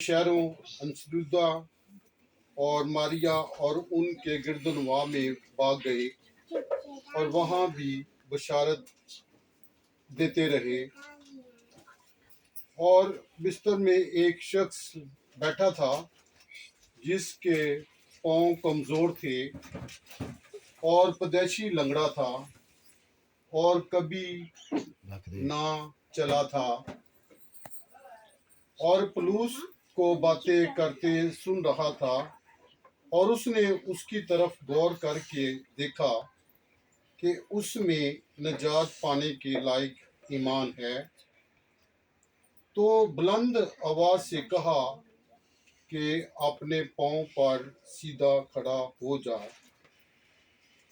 शहरों अंसलूदा और मारिया और उनके गिरदनवा में भाग गए और वहां भी बशारत देते रहे। और बिस्तर में एक शख्स बैठा था जिसके पांव कमजोर थे और पैदाइशी लंगड़ा था और कभी ना चला था, और पलूस को बातें करते सुन रहा था। और उसने उसकी तरफ गौर करके देखा कि उसमें नजात पाने के लायक ईमान है, तो बुलंद आवाज से कहा कि अपने पांव पर सीधा खड़ा हो जा।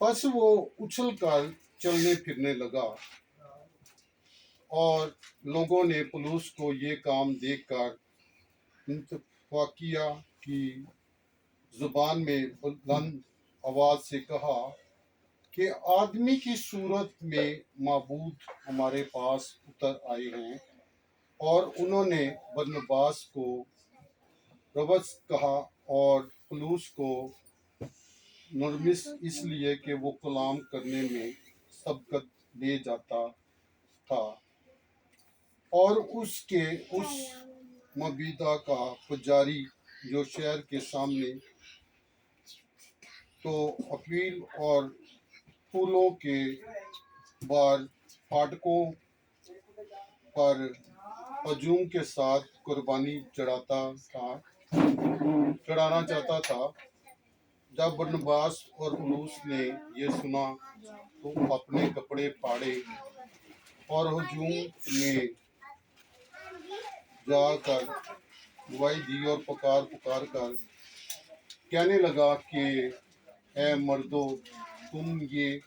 बस वो उछल कर चलने फिरने लगा और लोगों ने पुलिस को ये काम देखकर इंतफाकिया की जुबान में बुलंद आवाज से कहा कि आदमी की सूरत में माबूद हमारे पास उतर आए हैं। और उन्होंने बरनबास को रबस कहा और पुलूस को नरमिस, इसलिए कि वो कलाम करने में सबकत ले जाता था, और उसके उस मबीदा का पुजारी जो शहर के सामने तो अपील और फूलों के बार फाटकों पर हजूम के साथ कुर्बानी चढ़ाना चाहता था। जब बरनबास और पौलुस ने ये सुना तो अपने कपड़े फाड़े और हजूम में जाकर गवाही दी और पुकार पुकार कर कहने लगा कि ए मर्दो, तुम ये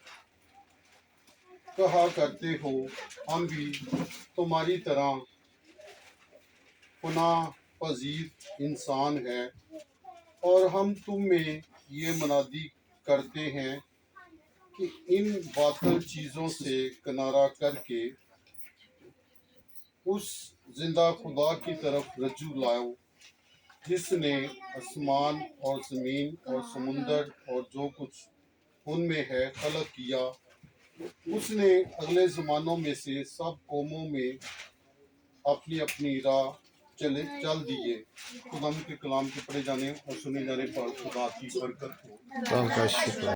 कहा करते हो हम भी तुम्हारी तरह गुनाह पजीर इंसान है, और हम तुम में ये मनादी करते हैं कि इन बातिल चीज़ों से किनारा करके उस जिंदा खुदा की तरफ रज्जू लाओ जिसने आसमान और ज़मीन और समुंदर और जो कुछ उनमें है खलक किया। उसने अगले ज़मानों में से सब कौमों में अपनी अपनी राह चल दिए। खुदा के कलाम के पढ़े जाने और सुने जाने पर खुदा की बरकत हो।